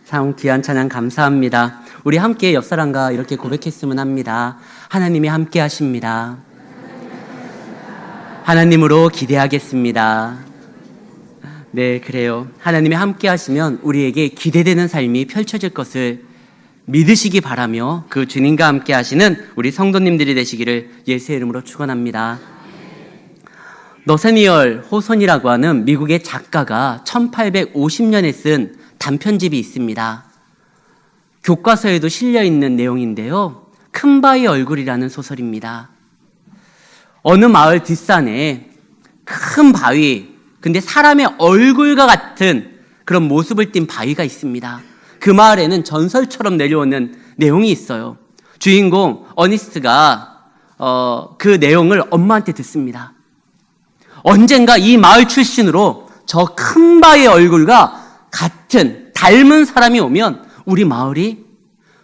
참 귀한 찬양 감사합니다. 우리 함께 옆사람과 이렇게 고백했으면 합니다. 하나님이 함께 하십니다. 하나님으로 기대하겠습니다. 네, 그래요. 하나님이 함께 하시면 우리에게 기대되는 삶이 펼쳐질 것을 믿으시기 바라며 그 주님과 함께 하시는 우리 성도님들이 되시기를 예수의 이름으로 축원합니다. 너세니얼 호손이라고 하는 미국의 작가가 1850년에 쓴 단편집이 있습니다. 교과서에도 실려있는 내용인데요. 큰바위 얼굴이라는 소설입니다. 어느 마을 뒷산에 큰 바위, 근데 사람의 얼굴과 같은 그런 모습을 띤 바위가 있습니다. 그 마을에는 전설처럼 내려오는 내용이 있어요. 주인공 어니스트가 그 내용을 엄마한테 듣습니다. 언젠가 이 마을 출신으로 저 큰 바위의 얼굴과 같은 닮은 사람이 오면 우리 마을이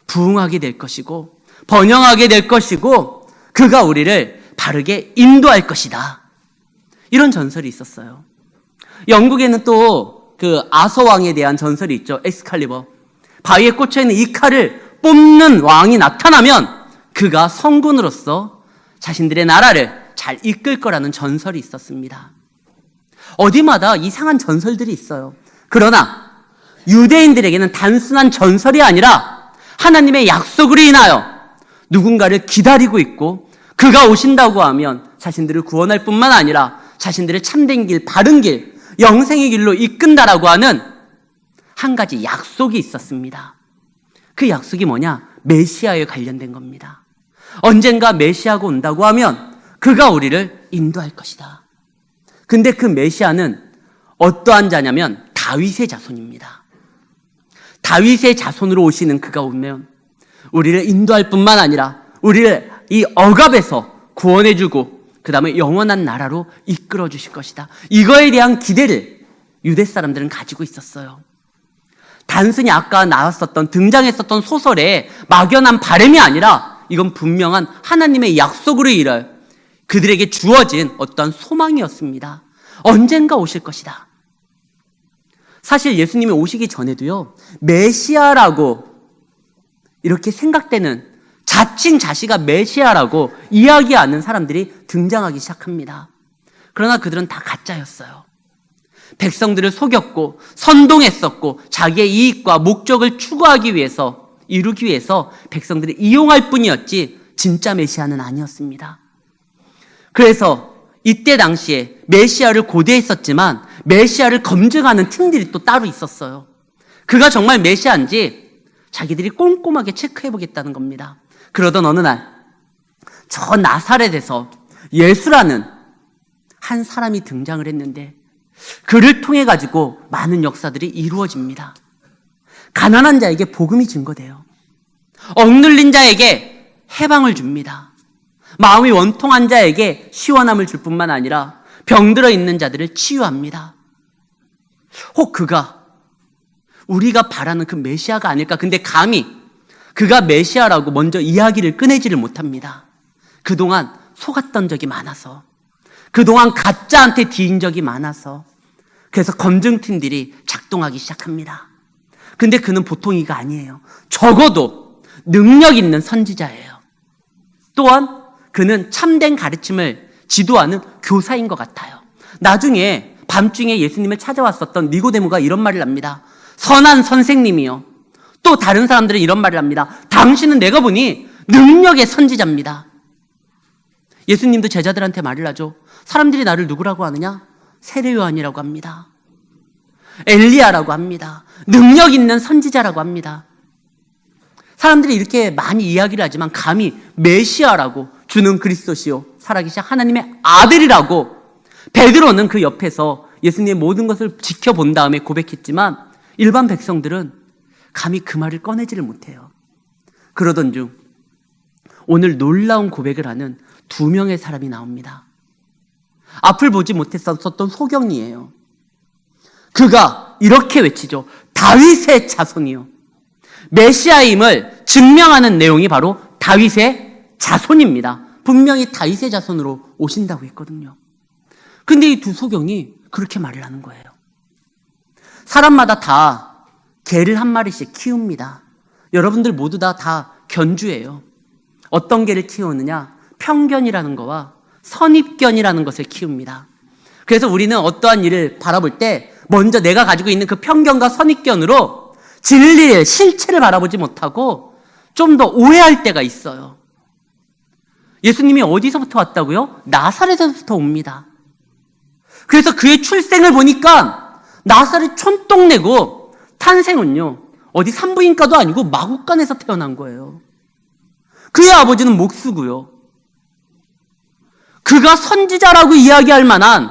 부흥하게 될 것이고 번영하게 될 것이고 그가 우리를 바르게 인도할 것이다. 이런 전설이 있었어요. 영국에는 또 그 아서 왕에 대한 전설이 있죠. 엑스칼리버. 바위에 꽂혀 있는 이 칼을 뽑는 왕이 나타나면 그가 성군으로서 자신들의 나라를 잘 이끌 거라는 전설이 있었습니다. 어디마다 이상한 전설들이 있어요. 그러나 유대인들에게는 단순한 전설이 아니라 하나님의 약속으로 인하여 누군가를 기다리고 있고 그가 오신다고 하면 자신들을 구원할 뿐만 아니라 자신들을 참된 길, 바른 길, 영생의 길로 이끈다라고 하는 한 가지 약속이 있었습니다. 그 약속이 뭐냐? 메시아에 관련된 겁니다. 언젠가 메시아가 온다고 하면 그가 우리를 인도할 것이다. 근데 그 메시아는 어떠한 자냐면 다윗의 자손입니다. 다윗의 자손으로 오시는 그가 오면 우리를 인도할 뿐만 아니라 우리를 이 억압에서 구원해주고 그 다음에 영원한 나라로 이끌어 주실 것이다. 이거에 대한 기대를 유대 사람들은 가지고 있었어요. 단순히 아까 나왔었던 등장했었던 소설의 막연한 바람이 아니라 이건 분명한 하나님의 약속으로 인하여 그들에게 주어진 어떠한 소망이었습니다. 언젠가 오실 것이다. 사실 예수님이 오시기 전에도요, 메시아라고 이렇게 생각되는 자칭 자시가 메시아라고 이야기하는 사람들이 등장하기 시작합니다. 그러나 그들은 다 가짜였어요. 백성들을 속였고 선동했었고 자기의 이익과 목적을 추구하기 위해서 이루기 위해서 백성들을 이용할 뿐이었지 진짜 메시아는 아니었습니다. 그래서 이때 당시에 메시아를 고대했었지만 메시아를 검증하는 팀들이 또 따로 있었어요. 그가 정말 메시아인지 자기들이 꼼꼼하게 체크해보겠다는 겁니다. 그러던 어느 날 저 나사렛에서 예수라는 한 사람이 등장을 했는데 그를 통해 가지고 많은 역사들이 이루어집니다. 가난한 자에게 복음이 증거돼요. 억눌린 자에게 해방을 줍니다. 마음이 원통한 자에게 시원함을 줄 뿐만 아니라 병들어 있는 자들을 치유합니다. 혹 그가 우리가 바라는 그 메시아가 아닐까? 근데 감히 그가 메시아라고 먼저 이야기를 꺼내지를 못합니다. 그동안 속았던 적이 많아서, 그동안 가짜한테 뒤인 적이 많아서, 그래서 검증팀들이 작동하기 시작합니다. 근데 그는 보통 이가 아니에요. 적어도 능력 있는 선지자예요. 또한 그는 참된 가르침을 지도하는 교사인 것 같아요. 나중에 밤중에 예수님을 찾아왔었던 니고데모가 이런 말을 합니다. 선한 선생님이요. 또 다른 사람들은 이런 말을 합니다. 당신은 내가 보니 능력의 선지자입니다. 예수님도 제자들한테 말을 하죠. 사람들이 나를 누구라고 하느냐? 세례 요한이라고 합니다. 엘리야라고 합니다. 능력 있는 선지자라고 합니다. 사람들이 이렇게 많이 이야기를 하지만 감히 메시아라고 주는 그리스도시요 살아계신 하나님의 아들이라고 베드로는 그 옆에서 예수님의 모든 것을 지켜본 다음에 고백했지만 일반 백성들은 감히 그 말을 꺼내지를 못해요. 그러던 중 오늘 놀라운 고백을 하는 2명의 사람이 나옵니다. 앞을 보지 못했었던 소경이에요. 그가 이렇게 외치죠. 다윗의 자손이요. 메시아임을 증명하는 내용이 바로 다윗의 자손입니다. 분명히 다윗의 자손으로 오신다고 했거든요. 근데 이 두 소경이 그렇게 말을 하는 거예요. 사람마다 다 개를 한 마리씩 키웁니다. 여러분들 모두 다 견주예요. 어떤 개를 키우느냐? 편견이라는 거와 선입견이라는 것을 키웁니다. 그래서 우리는 어떠한 일을 바라볼 때 먼저 내가 가지고 있는 그 편견과 선입견으로 진리의 실체를 바라보지 못하고 좀 더 오해할 때가 있어요. 예수님이 어디서부터 왔다고요? 나사렛에서부터 옵니다. 그래서 그의 출생을 보니까 나사렛 촌동네고 탄생은요, 어디 산부인과도 아니고 마구간에서 태어난 거예요. 그의 아버지는 목수고요. 그가 선지자라고 이야기할 만한,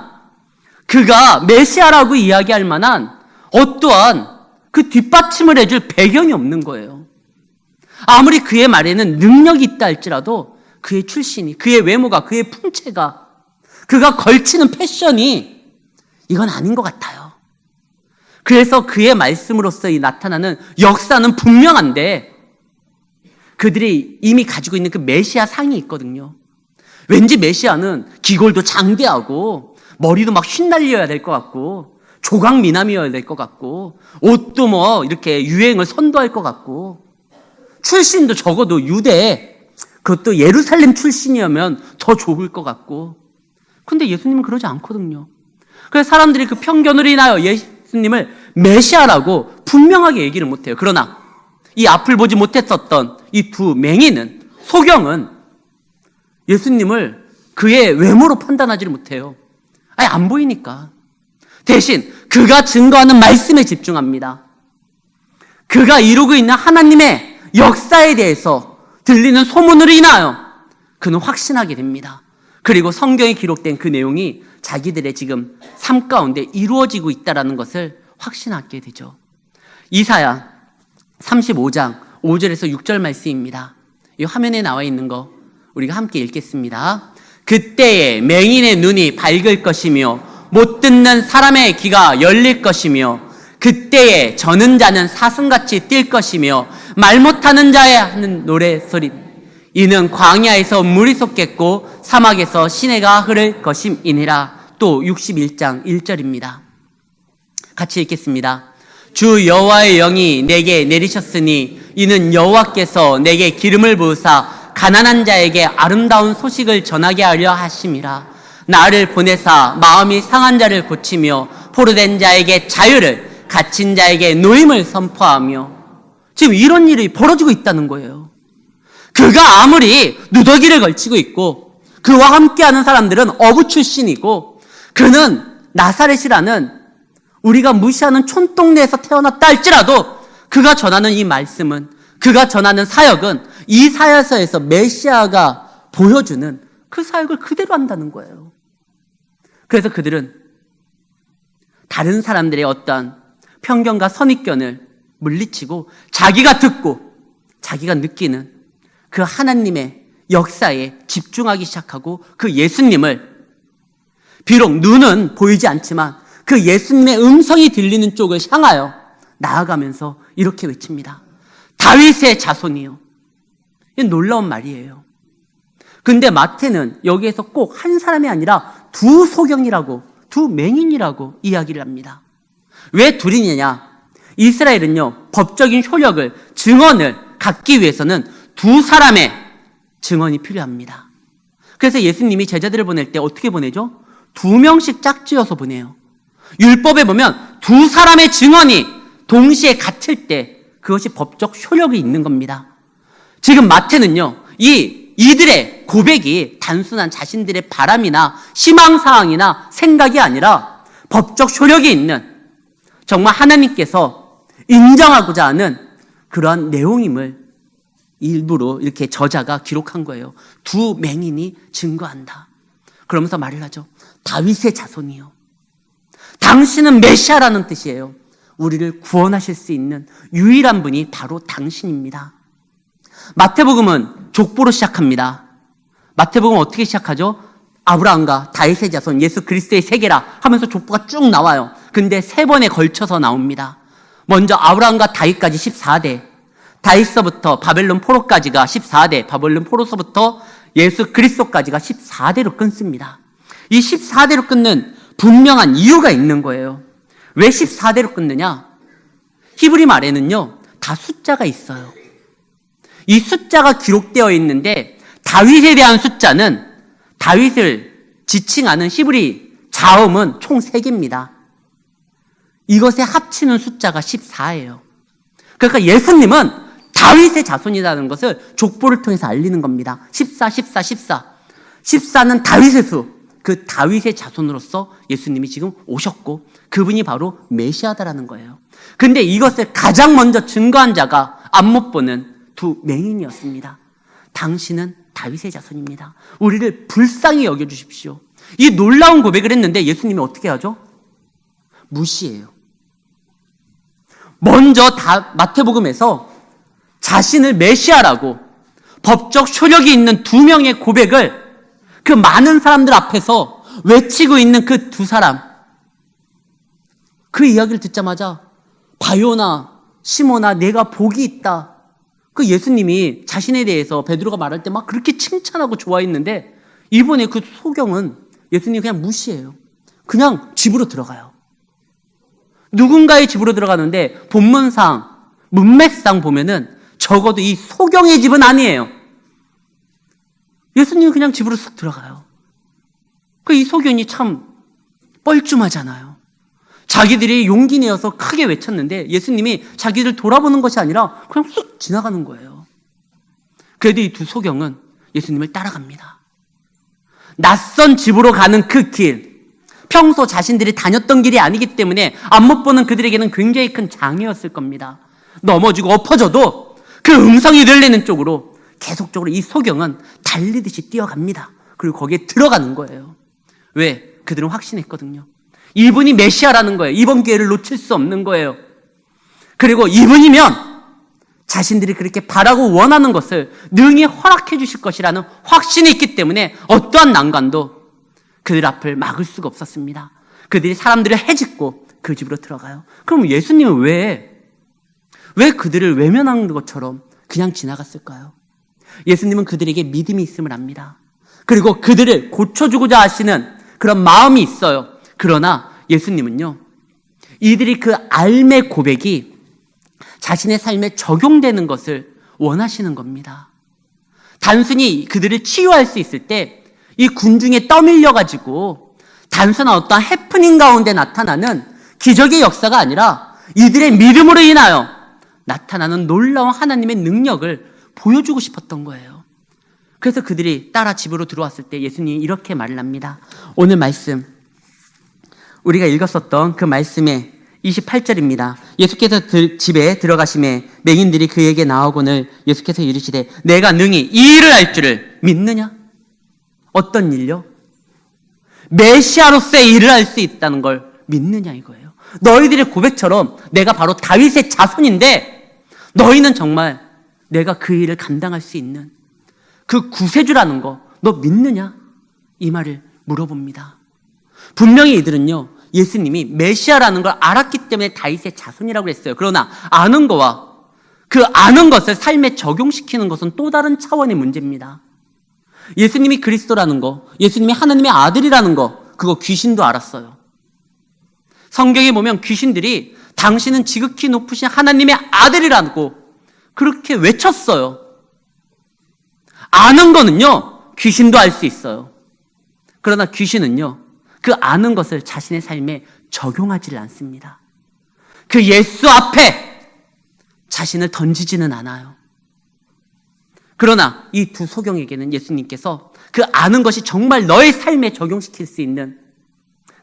그가 메시아라고 이야기할 만한 어떠한 그 뒷받침을 해줄 배경이 없는 거예요. 아무리 그의 말에는 능력이 있다 할지라도 그의 출신이, 그의 외모가, 그의 풍채가, 그가 걸치는 패션이 이건 아닌 것 같아요. 그래서 그의 말씀으로서 나타나는 역사는 분명한데 그들이 이미 가지고 있는 그 메시아 상이 있거든요. 왠지 메시아는 기골도 장대하고 머리도 막 휘날려야 될 것 같고 조각 미남이어야 될 것 같고 옷도 뭐 이렇게 유행을 선도할 것 같고 출신도 적어도 유대, 그것도 예루살렘 출신이면 더 좋을 것 같고. 근데 예수님은 그러지 않거든요. 그래서 사람들이 그 편견으로 인하여 예수님을 메시아라고 분명하게 얘기를 못해요. 그러나 이 앞을 보지 못했었던 이 두 맹인은, 소경은 예수님을 그의 외모로 판단하지를 못해요. 아예 안 보이니까. 대신 그가 증거하는 말씀에 집중합니다. 그가 이루고 있는 하나님의 역사에 대해서 들리는 소문으로 인하여 그는 확신하게 됩니다. 그리고 성경에 기록된 그 내용이 자기들의 지금 삶 가운데 이루어지고 있다는 것을 확신하게 되죠. 이사야 35장 5절에서 6절 말씀입니다. 이 화면에 나와 있는 거 우리가 함께 읽겠습니다. 그때에 맹인의 눈이 밝을 것이며 못 듣는 사람의 귀가 열릴 것이며 그때에 저는 자는 사슴같이 뛸 것이며 말 못하는 자의 하는 노래소리 이는 광야에서 물이 솟겠고 사막에서 시내가 흐를 것임이니라. 또 61장 1절입니다. 같이 읽겠습니다. 주 여호와의 영이 내게 내리셨으니 이는 여호와께서 내게 기름을 부으사 가난한 자에게 아름다운 소식을 전하게 하려 하심이라. 나를 보내사 마음이 상한 자를 고치며 포로된 자에게 자유를, 갇힌 자에게 노임을 선포하며. 지금 이런 일이 벌어지고 있다는 거예요. 그가 아무리 누더기를 걸치고 있고 그와 함께하는 사람들은 어부 출신이고 그는 나사렛이라는 우리가 무시하는 촌동네에서 태어났다 할지라도 그가 전하는 이 말씀은, 그가 전하는 사역은 이 사야서에서 메시아가 보여주는 그 사역을 그대로 한다는 거예요. 그래서 그들은 다른 사람들의 어떠한 편견과 선입견을 물리치고 자기가 듣고 자기가 느끼는 그 하나님의 역사에 집중하기 시작하고 그 예수님을, 비록 눈은 보이지 않지만 그 예수님의 음성이 들리는 쪽을 향하여 나아가면서 이렇게 외칩니다. 다윗의 자손이요. 이게 놀라운 말이에요. 근데 마태는 여기에서 꼭 한 사람이 아니라 두 소경이라고, 두 맹인이라고 이야기를 합니다. 왜 둘이냐? 이스라엘은요, 법적인 효력을, 증언을 갖기 위해서는 두 사람의 증언이 필요합니다. 그래서 예수님이 제자들을 보낼 때 어떻게 보내죠? 2명씩 짝지어서 보내요. 율법에 보면 두 사람의 증언이 동시에 같을 때 그것이 법적 효력이 있는 겁니다. 지금 마태는요, 이들의 고백이 단순한 자신들의 바람이나 희망사항이나 생각이 아니라 법적 효력이 있는, 정말 하나님께서 인정하고자 하는 그러한 내용임을 일부러 이렇게 저자가 기록한 거예요. 두 맹인이 증거한다. 그러면서 말을 하죠. 다윗의 자손이요. 당신은 메시아라는 뜻이에요. 우리를 구원하실 수 있는 유일한 분이 바로 당신입니다. 마태복음은 족보로 시작합니다. 마태복음은 어떻게 시작하죠? 아브라함과 다윗의 자손 예수 그리스도의 세계라 하면서 족보가 쭉 나와요. 근데 3번에 걸쳐서 나옵니다. 먼저 아브라함과 다윗까지 14대, 다윗서부터 바벨론 포로까지가 14대, 바벨론 포로서부터 예수 그리스도까지가 14대로 끊습니다. 이 14대로 끊는 분명한 이유가 있는 거예요. 왜 14대로 끊느냐? 히브리 말에는요, 다 숫자가 있어요. 이 숫자가 기록되어 있는데 다윗에 대한 숫자는 다윗을 지칭하는 히브리 자음은 총 3개입니다. 이것에 합치는 숫자가 14예요. 그러니까 예수님은 다윗의 자손이라는 것을 족보를 통해서 알리는 겁니다. 14, 14, 14. 14는 다윗의 수. 그 다윗의 자손으로서 예수님이 지금 오셨고 그분이 바로 메시아다라는 거예요. 근데 이것을 가장 먼저 증거한 자가 안못 보는 두 맹인이었습니다. 당신은 다윗의 자손입니다. 우리를 불쌍히 여겨주십시오. 이 놀라운 고백을 했는데 예수님이 어떻게 하죠? 무시해요. 먼저 마태복음에서 자신을 메시아라고 법적 효력이 있는 2명의 고백을 그 많은 사람들 앞에서 외치고 있는 그 2사람, 그 이야기를 듣자마자 바요나 시모나 내가 복이 있다. 그 예수님이 자신에 대해서 베드로가 말할 때 막 그렇게 칭찬하고 좋아했는데 이번에 그 소경은 예수님이 그냥 무시해요. 그냥 집으로 들어가요. 누군가의 집으로 들어가는데 본문상, 문맥상 보면은 적어도 이 소경의 집은 아니에요. 예수님이 그냥 집으로 쑥 들어가요. 이 소경이 참 뻘쭘하잖아요. 자기들이 용기 내어서 크게 외쳤는데 예수님이 자기들 돌아보는 것이 아니라 그냥 쑥 지나가는 거예요. 그래도 이 2 소경은 예수님을 따라갑니다. 낯선 집으로 가는 그 길, 평소 자신들이 다녔던 길이 아니기 때문에 안못 보는 그들에게는 굉장히 큰 장애였을 겁니다. 넘어지고 엎어져도 그 음성이 들리는 쪽으로 계속적으로 이 소경은 달리듯이 뛰어갑니다. 그리고 거기에 들어가는 거예요. 왜? 그들은 확신했거든요. 이분이 메시아라는 거예요. 이번 기회를 놓칠 수 없는 거예요. 그리고 이분이면 자신들이 그렇게 바라고 원하는 것을 능히 허락해 주실 것이라는 확신이 있기 때문에 어떠한 난관도 그들 앞을 막을 수가 없었습니다. 그들이 사람들을 해집고 그 집으로 들어가요. 그럼 예수님은 왜 그들을 외면한 것처럼 그냥 지나갔을까요? 예수님은 그들에게 믿음이 있음을 압니다. 그리고 그들을 고쳐주고자 하시는 그런 마음이 있어요. 그러나 예수님은요, 이들이 그 알매 고백이 자신의 삶에 적용되는 것을 원하시는 겁니다. 단순히 그들을 치유할 수 있을 때 이 군중에 떠밀려가지고 단순한 어떠한 해프닝 가운데 나타나는 기적의 역사가 아니라 이들의 믿음으로 인하여 나타나는 놀라운 하나님의 능력을 보여주고 싶었던 거예요. 그래서 그들이 따라 집으로 들어왔을 때 예수님이 이렇게 말을 합니다. 오늘 말씀, 우리가 읽었었던 그 말씀의 28절입니다. 예수께서 집에 들어가심에 맹인들이 그에게 나오거늘 예수께서 이르시되 내가 능히 이 일을 할 줄을 믿느냐? 어떤 일요? 메시아로서의 일을 할 수 있다는 걸 믿느냐 이거예요. 너희들의 고백처럼 내가 바로 다윗의 자손인데 너희는 정말 내가 그 일을 감당할 수 있는 그 구세주라는 거 너 믿느냐? 이 말을 물어봅니다. 분명히 이들은요, 예수님이 메시아라는 걸 알았기 때문에 다윗의 자손이라고 했어요. 그러나 아는 거와 그 아는 것을 삶에 적용시키는 것은 또 다른 차원의 문제입니다. 예수님이 그리스도라는 거, 예수님이 하나님의 아들이라는 거, 그거 귀신도 알았어요. 성경에 보면 귀신들이 당신은 지극히 높으신 하나님의 아들이라고 그렇게 외쳤어요. 아는 거는요, 귀신도 알 수 있어요. 그러나 귀신은요, 그 아는 것을 자신의 삶에 적용하지를 않습니다. 그 예수 앞에 자신을 던지지는 않아요. 그러나 이 2 소경에게는 예수님께서 그 아는 것이 정말 너의 삶에 적용시킬 수 있는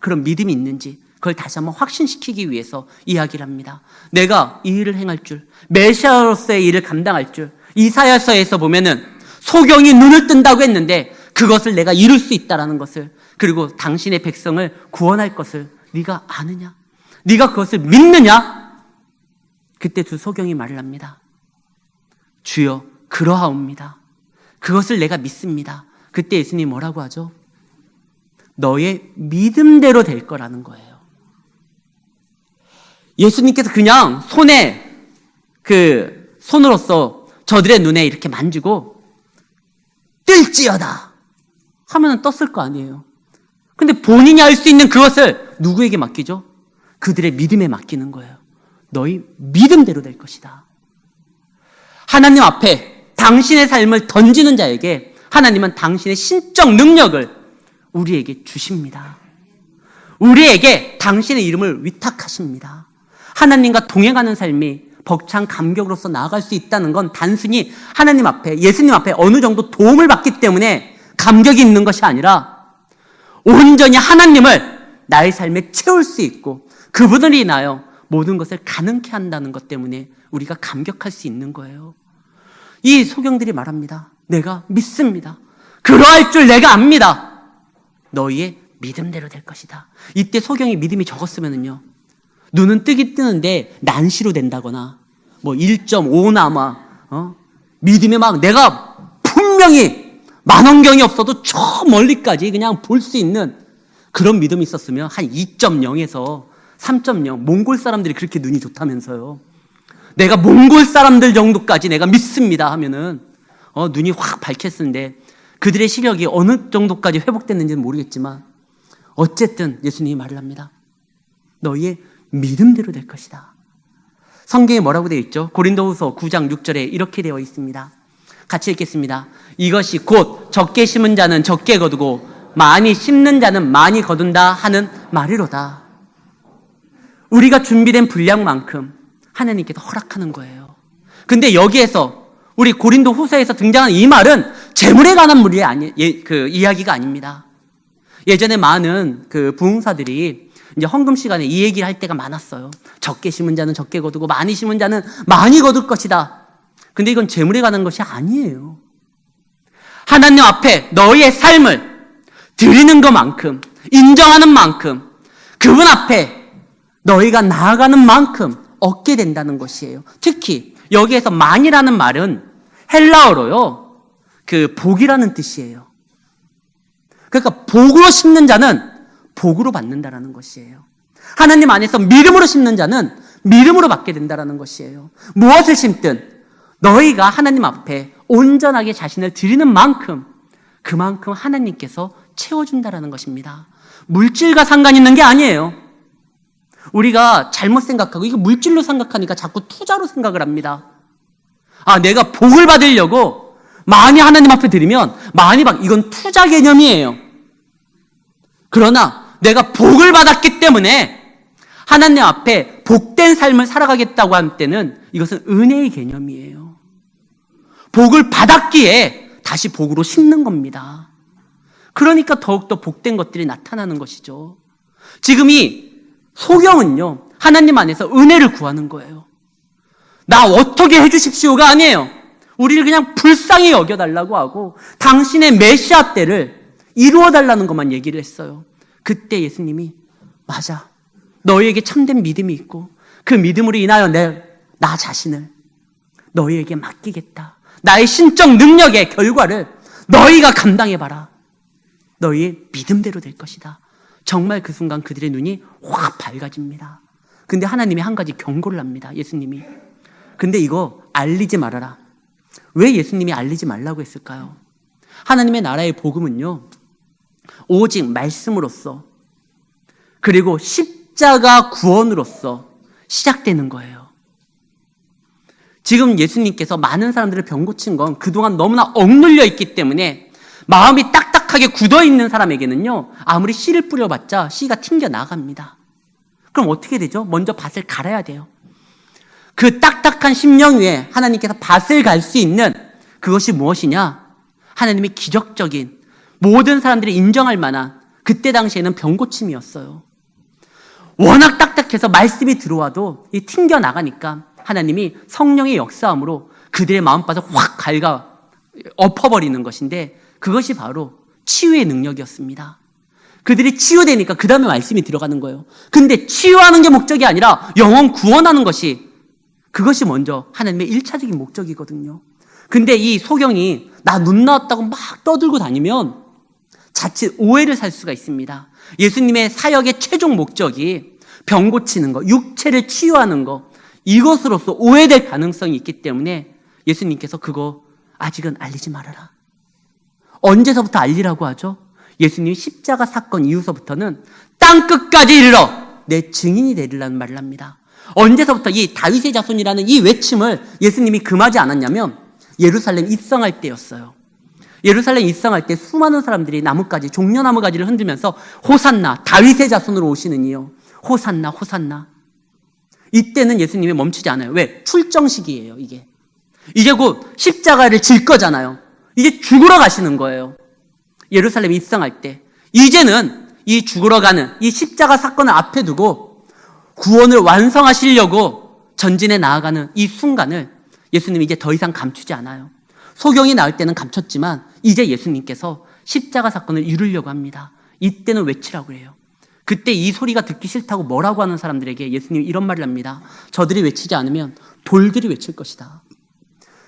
그런 믿음이 있는지 그걸 다시 한번 확신시키기 위해서 이야기를 합니다. 내가 이 일을 행할 줄, 메시아로서의 일을 감당할 줄, 이사야서에서 보면은 소경이 눈을 뜬다고 했는데 그것을 내가 이룰 수 있다라는 것을, 그리고 당신의 백성을 구원할 것을 네가 아느냐? 네가 그것을 믿느냐? 그때 2 소경이 말을 합니다. 주여 그러하옵니다. 그것을 내가 믿습니다. 그때 예수님이 뭐라고 하죠? 너의 믿음대로 될 거라는 거예요. 예수님께서 그냥 손으로서 저들의 눈에 이렇게 만지고 뜰지어다 하면 떴을 거 아니에요. 근데 본인이 할 수 있는 그것을 누구에게 맡기죠? 그들의 믿음에 맡기는 거예요. 너희 믿음대로 될 것이다. 하나님 앞에 당신의 삶을 던지는 자에게 하나님은 당신의 신적 능력을 우리에게 주십니다. 우리에게 당신의 이름을 위탁하십니다. 하나님과 동행하는 삶이 벅찬 감격으로서 나아갈 수 있다는 건 단순히 하나님 앞에, 예수님 앞에 어느 정도 도움을 받기 때문에 감격이 있는 것이 아니라 온전히 하나님을 나의 삶에 채울 수 있고 그분을 인하여 모든 것을 가능케 한다는 것 때문에 우리가 감격할 수 있는 거예요. 이 소경들이 말합니다. 내가 믿습니다. 그러할 줄 내가 압니다. 너희의 믿음대로 될 것이다. 이때 소경이 믿음이 적었으면은요, 눈은 뜨는데 난시로 된다거나 1.5나마 믿음이 막 내가 분명히 만원경이 없어도 저 멀리까지 그냥 볼 수 있는 그런 믿음이 있었으면 한 2.0에서 3.0, 몽골 사람들이 그렇게 눈이 좋다면서요. 내가 몽골 사람들 정도까지 내가 믿습니다 하면은 눈이 확 밝혔을 텐데 그들의 시력이 어느 정도까지 회복됐는지는 모르겠지만 어쨌든 예수님이 말을 합니다. 너희의 믿음대로 될 것이다. 성경에 뭐라고 되어 있죠? 고린도후서 9장 6절에 이렇게 되어 있습니다. 같이 읽겠습니다. 이것이 곧 적게 심은 자는 적게 거두고 많이 심는 자는 많이 거둔다 하는 말이로다. 우리가 준비된 분량만큼 하나님께서 허락하는 거예요. 근데 여기에서 우리 고린도 후서에서 등장하는 이 말은 재물에 관한 이야기가 아닙니다. 예전에 많은 부흥사들이 이제 헌금 시간에 이 얘기를 할 때가 많았어요. 적게 심은 자는 적게 거두고 많이 심은 자는 많이 거둘 것이다. 근데 이건 재물에 관한 것이 아니에요. 하나님 앞에 너희의 삶을 드리는 것만큼, 인정하는 만큼, 그분 앞에 너희가 나아가는 만큼 얻게 된다는 것이에요. 특히 여기에서 많이라는 말은 헬라어로요, 복이라는 뜻이에요. 그러니까 복으로 심는 자는 복으로 받는다라는 것이에요. 하나님 안에서 믿음으로 심는 자는 믿음으로 받게 된다라는 것이에요. 무엇을 심든 너희가 하나님 앞에 온전하게 자신을 드리는 만큼 그만큼 하나님께서 채워준다라는 것입니다. 물질과 상관 있는 게 아니에요. 우리가 잘못 생각하고 이거 물질로 생각하니까 자꾸 투자로 생각을 합니다. 내가 복을 받으려고 많이 하나님 앞에 드리면 많이 이건 투자 개념이에요. 그러나 내가 복을 받았기 때문에 하나님 앞에 복된 삶을 살아가겠다고 할 때는 이것은 은혜의 개념이에요. 복을 받았기에 다시 복으로 심는 겁니다. 그러니까 더욱더 복된 것들이 나타나는 것이죠. 지금 이 소경은요, 하나님 안에서 은혜를 구하는 거예요. 나 어떻게 해주십시오가 아니에요. 우리를 그냥 불쌍히 여겨달라고 하고 당신의 메시아 때를 이루어달라는 것만 얘기를 했어요. 그때 예수님이 맞아, 너희에게 참된 믿음이 있고 그 믿음으로 인하여 나 자신을 너희에게 맡기겠다. 나의 신적 능력의 결과를 너희가 감당해봐라. 너희의 믿음대로 될 것이다. 정말 그 순간 그들의 눈이 확 밝아집니다. 근데 하나님이 한 가지 경고를 합니다. 예수님이. 근데 이거 알리지 말아라. 왜 예수님이 알리지 말라고 했을까요? 하나님의 나라의 복음은요, 오직 말씀으로써 그리고 십자가 구원으로써 시작되는 거예요. 지금 예수님께서 많은 사람들을 병 고친 건 그동안 너무나 억눌려 있기 때문에 마음이 딱딱하게 굳어있는 사람에게는요, 아무리 씨를 뿌려봤자 씨가 튕겨 나갑니다. 그럼 어떻게 되죠? 먼저 밭을 갈아야 돼요. 그 딱딱한 심령 위에 하나님께서 밭을 갈 수 있는 그것이 무엇이냐? 하나님의 기적적인 모든 사람들이 인정할 만한 그때 당시에는 병고침이었어요. 워낙 딱딱해서 말씀이 들어와도 이 튕겨 나가니까 하나님이 성령의 역사함으로 그들의 마음밭을 확 엎어버리는 것인데 그것이 바로 치유의 능력이었습니다. 그들이 치유되니까 그 다음에 말씀이 들어가는 거예요. 근데 치유하는 게 목적이 아니라 영혼 구원하는 그것이 먼저 하나님의 1차적인 목적이거든요. 근데 이 소경이 나 눈 나왔다고 막 떠들고 다니면 자칫 오해를 살 수가 있습니다. 예수님의 사역의 최종 목적이 병 고치는 거, 육체를 치유하는 거, 이것으로서 오해될 가능성이 있기 때문에 예수님께서 그거 아직은 알리지 말아라. 언제서부터 알리라고 하죠? 예수님이 십자가 사건 이후서부터는 땅끝까지 이르러 내 증인이 되리라는 말을 합니다. 언제서부터 이 다윗의 자손이라는 이 외침을 예수님이 금하지 않았냐면 예루살렘 입성할 때였어요. 예루살렘 입성할 때 수많은 사람들이 나뭇가지, 종려나무 가지를 흔들면서 호산나, 다윗의 자손으로 오시는 이요. 호산나, 호산나. 이때는 예수님이 멈추지 않아요. 왜? 출정식이에요, 이게. 이제 곧 십자가를 질 거잖아요. 이제 죽으러 가시는 거예요. 예루살렘 입성할 때. 이제는 이 죽으러 가는 이 십자가 사건을 앞에 두고 구원을 완성하시려고 전진해 나아가는 이 순간을 예수님이 이제 더 이상 감추지 않아요. 소경이 나올 때는 감췄지만 이제 예수님께서 십자가 사건을 이루려고 합니다. 이때는 외치라고 해요. 그때 이 소리가 듣기 싫다고 뭐라고 하는 사람들에게 예수님이 이런 말을 합니다. 저들이 외치지 않으면 돌들이 외칠 것이다.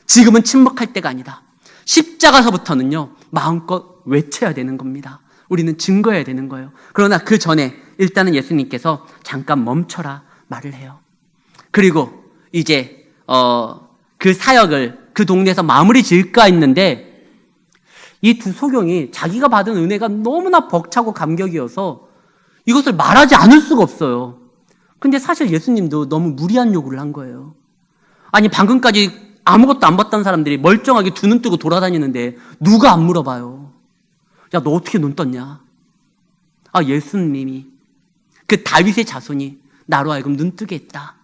지금은 침묵할 때가 아니다. 십자가서부터는요, 마음껏 외쳐야 되는 겁니다. 우리는 증거해야 되는 거예요. 그러나 그 전에 일단은 예수님께서 잠깐 멈춰라 말을 해요. 그리고 이제 그 사역을 그 동네에서 마무리 지을까 했는데 이 두 소경이 자기가 받은 은혜가 너무나 벅차고 감격이어서 이것을 말하지 않을 수가 없어요. 근데 사실 예수님도 너무 무리한 요구를 한 거예요. 아니 방금까지 아무것도 안 봤던 사람들이 멀쩡하게 두 눈 뜨고 돌아다니는데 누가 안 물어봐요. 야, 너 어떻게 눈 떴냐? 아, 예수님이 그 다윗의 자손이 나로 하여금 눈 뜨게 했다.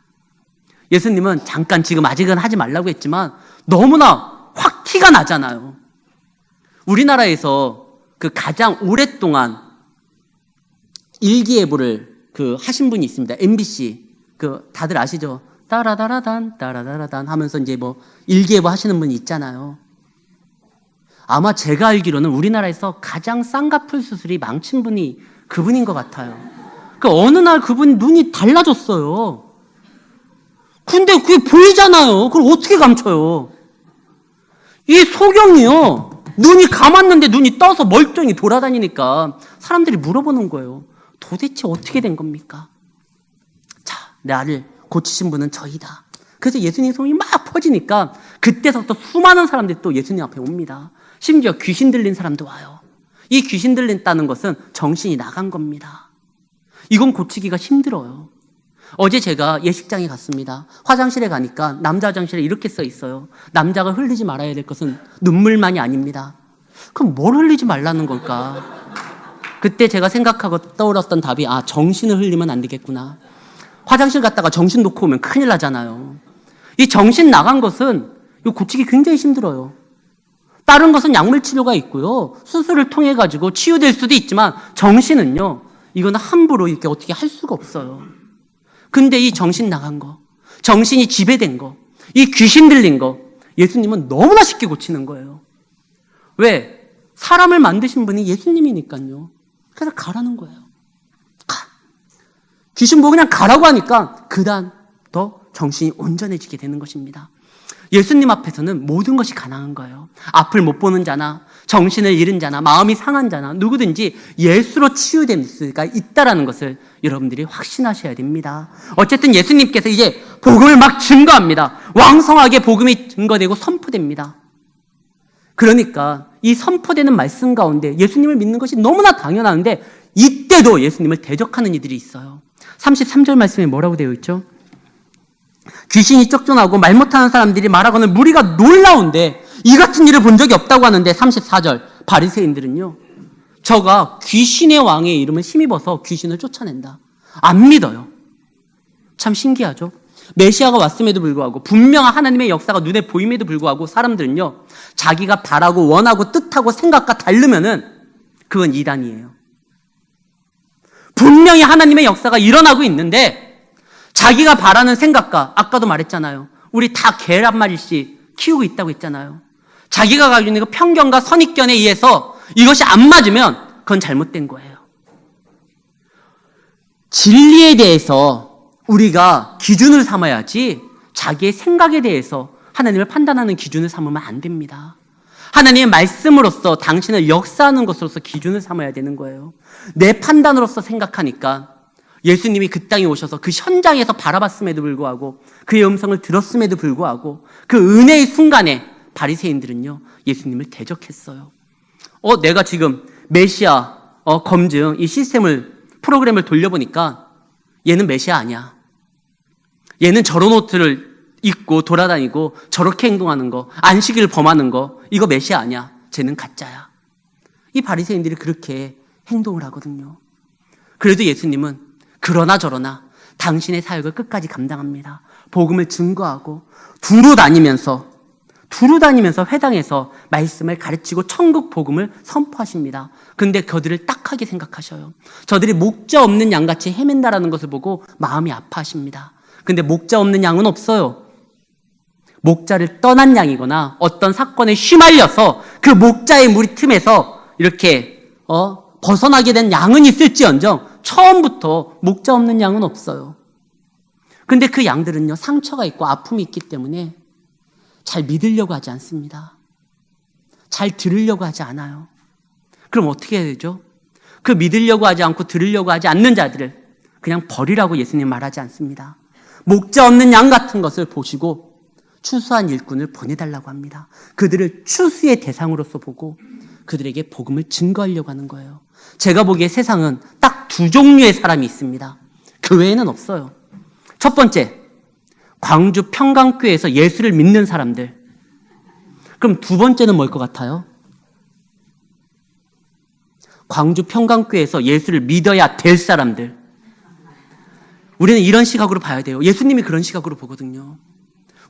예수님은 잠깐 지금 아직은 하지 말라고 했지만 너무나 확 티가 나잖아요. 우리나라에서 그 가장 오랫동안 일기예보를 하신 분이 있습니다. MBC. 다들 아시죠? 따라다라단, 따라다라단 하면서 이제 뭐 일기예보 하시는 분이 있잖아요. 아마 제가 알기로는 우리나라에서 가장 쌍꺼풀 수술이 망친 분이 그분인 것 같아요. 어느 날 그분 눈이 달라졌어요. 근데 그게 보이잖아요. 그걸 어떻게 감춰요? 이 소경이요. 눈이 감았는데 눈이 떠서 멀쩡히 돌아다니니까 사람들이 물어보는 거예요. 도대체 어떻게 된 겁니까? 자, 나를 고치신 분은 저희다. 그래서 예수님 소문이 막 퍼지니까 그때서부터 수많은 사람들이 또 예수님 앞에 옵니다. 심지어 귀신 들린 사람도 와요. 이 귀신 들린다는 것은 정신이 나간 겁니다. 이건 고치기가 힘들어요. 어제 제가 예식장에 갔습니다. 화장실에 가니까 남자 화장실에 이렇게 써 있어요. 남자가 흘리지 말아야 될 것은 눈물만이 아닙니다. 그럼 뭘 흘리지 말라는 걸까? 그때 제가 생각하고 떠올랐던 답이 정신을 흘리면 안 되겠구나. 화장실 갔다가 정신 놓고 오면 큰일 나잖아요. 이 정신 나간 것은 고치기 굉장히 힘들어요. 다른 것은 약물 치료가 있고요. 수술을 통해 가지고 치유될 수도 있지만 정신은요. 이거는 함부로 이렇게 어떻게 할 수가 없어요. 근데 이 정신 나간 거, 정신이 지배된 거, 이 귀신 들린 거 예수님은 너무나 쉽게 고치는 거예요. 왜? 사람을 만드신 분이 예수님이니까요. 그래서 가라는 거예요. 가. 귀신 보고 그냥 가라고 하니까 그다음 더 정신이 온전해지게 되는 것입니다. 예수님 앞에서는 모든 것이 가능한 거예요. 앞을 못 보는 자나 정신을 잃은 자나 마음이 상한 자나 누구든지 예수로 치유될 수가 있다라는 것을 여러분들이 확신하셔야 됩니다. 어쨌든 예수님께서 이제 복음을 막 증거합니다. 왕성하게 복음이 증거되고 선포됩니다. 그러니까 이 선포되는 말씀 가운데 예수님을 믿는 것이 너무나 당연한데 이때도 예수님을 대적하는 이들이 있어요. 33절 말씀에 뭐라고 되어 있죠? 귀신이 쫓겨나고 말 못하는 사람들이 말하고는 무리가 놀라운데 이 같은 일을 본 적이 없다고 하는데 34절 바리새인들은요. 저가 귀신의 왕의 이름을 힘입어서 귀신을 쫓아낸다. 안 믿어요. 참 신기하죠? 메시아가 왔음에도 불구하고 분명한 하나님의 역사가 눈에 보임에도 불구하고 사람들은요. 자기가 바라고 원하고 뜻하고 생각과 다르면은 그건 이단이에요. 분명히 하나님의 역사가 일어나고 있는데 자기가 바라는 생각과 아까도 말했잖아요. 우리 다 개 한 마리씩 키우고 있다고 했잖아요. 자기가 가지고 있는 그 편견과 선입견에 의해서 이것이 안 맞으면 그건 잘못된 거예요. 진리에 대해서 우리가 기준을 삼아야지 자기의 생각에 대해서 하나님을 판단하는 기준을 삼으면 안 됩니다. 하나님의 말씀으로서 당신을 역사하는 것으로서 기준을 삼아야 되는 거예요. 내 판단으로서 생각하니까 예수님이 그 땅에 오셔서 그 현장에서 바라봤음에도 불구하고 그의 음성을 들었음에도 불구하고 그 은혜의 순간에 바리새인들은요 예수님을 대적했어요. 내가 지금 메시아 검증 이 시스템을 프로그램을 돌려보니까 얘는 메시아 아니야. 얘는 저런 옷을 입고 돌아다니고 저렇게 행동하는 거, 안식일을 범하는 거, 이거 메시아 아니야. 쟤는 가짜야. 이 바리새인들이 그렇게 행동을 하거든요. 그래도 예수님은 그러나 저러나 당신의 사역을 끝까지 감당합니다. 복음을 증거하고 두루 다니면서 회당에서 말씀을 가르치고 천국 복음을 선포하십니다. 근데 그들을 딱하게 생각하셔요. 저들이 목자 없는 양같이 헤맨다라는 것을 보고 마음이 아파하십니다. 근데 목자 없는 양은 없어요. 목자를 떠난 양이거나 어떤 사건에 휘말려서 그 목자의 무리 틈에서 이렇게 벗어나게 된 양은 있을지언정 처음부터 목자 없는 양은 없어요. 근데 그 양들은요, 상처가 있고 아픔이 있기 때문에 잘 믿으려고 하지 않습니다. 잘 들으려고 하지 않아요. 그럼 어떻게 해야 되죠? 그 믿으려고 하지 않고 들으려고 하지 않는 자들을 그냥 버리라고 예수님 말하지 않습니다. 목자 없는 양 같은 것을 보시고 추수한 일꾼을 보내달라고 합니다. 그들을 추수의 대상으로서 보고 그들에게 복음을 증거하려고 하는 거예요. 제가 보기에 세상은 딱 두 종류의 사람이 있습니다. 그 외에는 없어요. 첫 번째, 광주 평강교회에서 예수를 믿는 사람들. 그럼 두 번째는 뭘 것 같아요? 광주 평강교회에서 예수를 믿어야 될 사람들. 우리는 이런 시각으로 봐야 돼요. 예수님이 그런 시각으로 보거든요.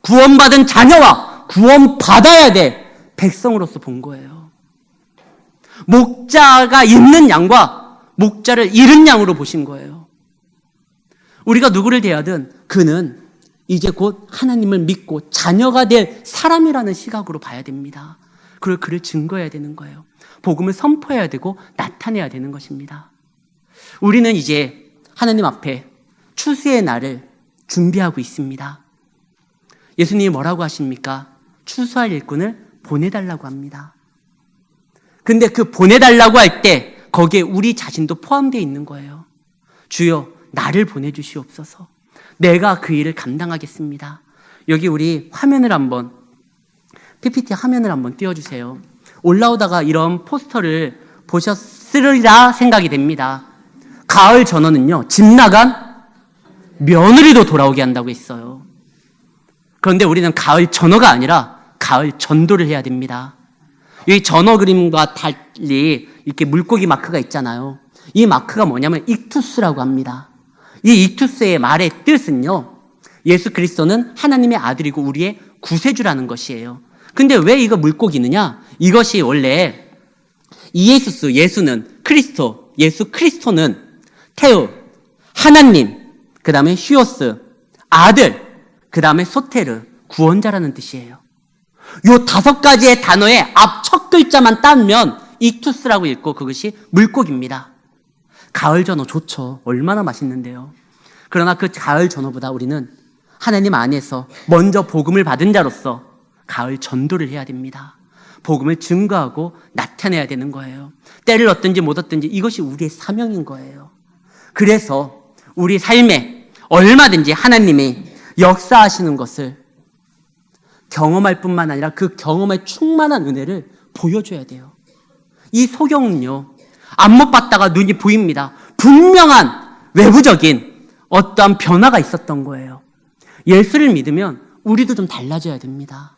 구원받은 자녀와 구원받아야 될 백성으로서 본 거예요. 목자가 있는 양과 목자를 잃은 양으로 보신 거예요. 우리가 누구를 대하든 그는 이제 곧 하나님을 믿고 자녀가 될 사람이라는 시각으로 봐야 됩니다. 그리고 그를 증거해야 되는 거예요. 복음을 선포해야 되고 나타내야 되는 것입니다. 우리는 이제 하나님 앞에 추수의 날을 준비하고 있습니다. 예수님이 뭐라고 하십니까? 추수할 일꾼을 보내달라고 합니다. 근데 그 보내달라고 할 때 거기에 우리 자신도 포함되어 있는 거예요. 주여, 나를 보내주시옵소서. 내가 그 일을 감당하겠습니다. 여기 우리 화면을 한번, PPT 화면을 한번 띄워주세요. 올라오다가 이런 포스터를 보셨으리라 생각이 됩니다. 가을 전어는요, 집 나간 며느리도 돌아오게 한다고 했어요. 그런데 우리는 가을 전어가 아니라 가을 전도를 해야 됩니다. 여기 전어 그림과 달리 이렇게 물고기 마크가 있잖아요. 이 마크가 뭐냐면 익투스라고 합니다. 이 익투스의 말의 뜻은요, 예수 그리스도는 하나님의 아들이고 우리의 구세주라는 것이에요. 근데 왜 이거 물고기느냐? 이것이 원래 이에수스, 예수는 크리스토, 예수 크리스토는 테우, 하나님, 그 다음에 휴오스, 아들, 그 다음에 소테르, 구원자라는 뜻이에요. 요 5가지의 단어의 앞 첫 글자만 따면 익투스라고 읽고 그것이 물고기입니다. 가을 전어 좋죠. 얼마나 맛있는데요. 그러나 그 가을 전어보다 우리는 하나님 안에서 먼저 복음을 받은 자로서 가을 전도를 해야 됩니다. 복음을 증거하고 나타내야 되는 거예요. 때를 얻든지 못 얻든지 이것이 우리의 사명인 거예요. 그래서 우리 삶에 얼마든지 하나님이 역사하시는 것을 경험할 뿐만 아니라 그 경험에 충만한 은혜를 보여줘야 돼요. 이 소경은요, 안못 봤다가 눈이 보입니다. 분명한 외부적인 어떠한 변화가 있었던 거예요. 예수를 믿으면 우리도 좀 달라져야 됩니다.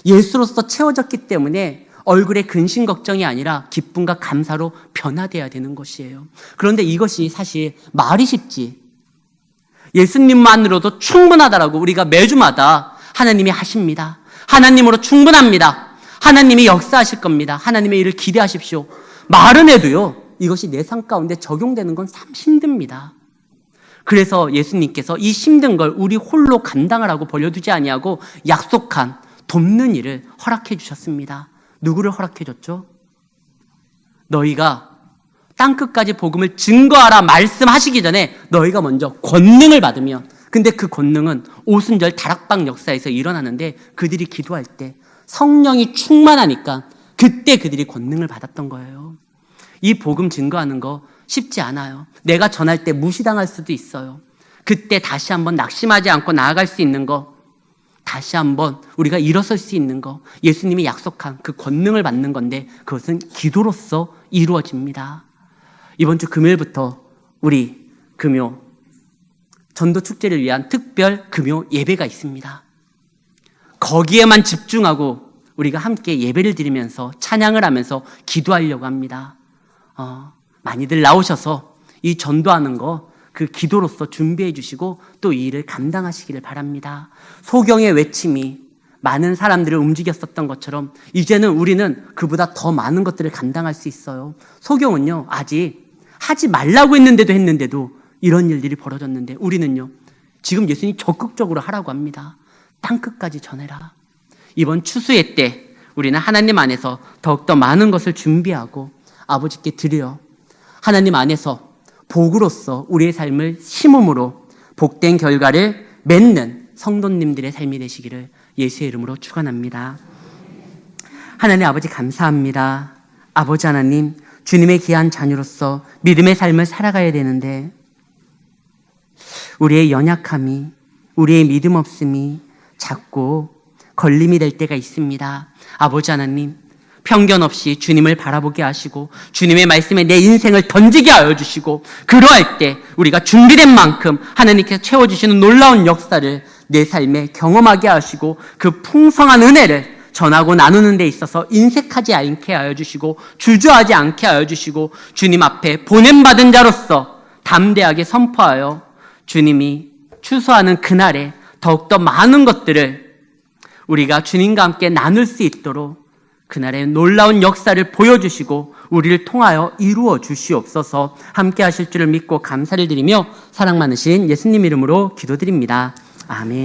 예수로서 채워졌기 때문에 얼굴에 근심 걱정이 아니라 기쁨과 감사로 변화돼야 되는 것이에요. 그런데 이것이 사실 말이 쉽지, 예수님만으로도 충분하다라고 우리가 매주마다 하나님이 하십니다. 하나님으로 충분합니다. 하나님이 역사하실 겁니다. 하나님의 일을 기대하십시오. 말은 해도요, 이것이 내 삶 가운데 적용되는 건 참 힘듭니다. 그래서 예수님께서 이 힘든 걸 우리 홀로 감당하라고 벌려두지 아니하고 약속한 돕는 일을 허락해 주셨습니다. 누구를 허락해 줬죠? 너희가 땅끝까지 복음을 증거하라 말씀하시기 전에 너희가 먼저 권능을 받으면, 근데 그 권능은 오순절 다락방 역사에서 일어나는데 그들이 기도할 때 성령이 충만하니까 그때 그들이 권능을 받았던 거예요. 이 복음 증거하는 거 쉽지 않아요. 내가 전할 때 무시당할 수도 있어요. 그때 다시 한번 낙심하지 않고 나아갈 수 있는 거, 다시 한번 우리가 일어설 수 있는 거, 예수님이 약속한 그 권능을 받는 건데 그것은 기도로서 이루어집니다. 이번 주 금요일부터 우리 금요 전도 축제를 위한 특별 금요 예배가 있습니다. 거기에만 집중하고 우리가 함께 예배를 드리면서 찬양을 하면서 기도하려고 합니다. 많이들 나오셔서 이 전도하는 거 그 기도로서 준비해 주시고 또 이 일을 감당하시기를 바랍니다. 소경의 외침이 많은 사람들을 움직였었던 것처럼 이제는 우리는 그보다 더 많은 것들을 감당할 수 있어요. 소경은요, 아직 하지 말라고 했는데도 이런 일들이 벌어졌는데 우리는요, 지금 예수님이 적극적으로 하라고 합니다. 땅끝까지 전해라. 이번 추수의 때 우리는 하나님 안에서 더욱더 많은 것을 준비하고 아버지께 드려 하나님 안에서 복으로서 우리의 삶을 심음으로 복된 결과를 맺는 성도님들의 삶이 되시기를 예수의 이름으로 축원합니다. 하나님 아버지 감사합니다. 아버지 하나님, 주님의 귀한 자녀로서 믿음의 삶을 살아가야 되는데 우리의 연약함이, 우리의 믿음 없음이 자꾸 걸림이 될 때가 있습니다. 아버지 하나님, 편견 없이 주님을 바라보게 하시고 주님의 말씀에 내 인생을 던지게 하여 주시고 그러할 때 우리가 준비된 만큼 하나님께서 채워주시는 놀라운 역사를 내 삶에 경험하게 하시고 그 풍성한 은혜를 전하고 나누는 데 있어서 인색하지 않게 하여 주시고 주저하지 않게 하여 주시고 주님 앞에 보냄받은 자로서 담대하게 선포하여 주님이 추수하는 그날에 더욱더 많은 것들을 우리가 주님과 함께 나눌 수 있도록 그날의 놀라운 역사를 보여주시고 우리를 통하여 이루어 주시옵소서. 함께 하실 줄을 믿고 감사를 드리며 사랑 많으신 예수님 이름으로 기도드립니다. 아멘.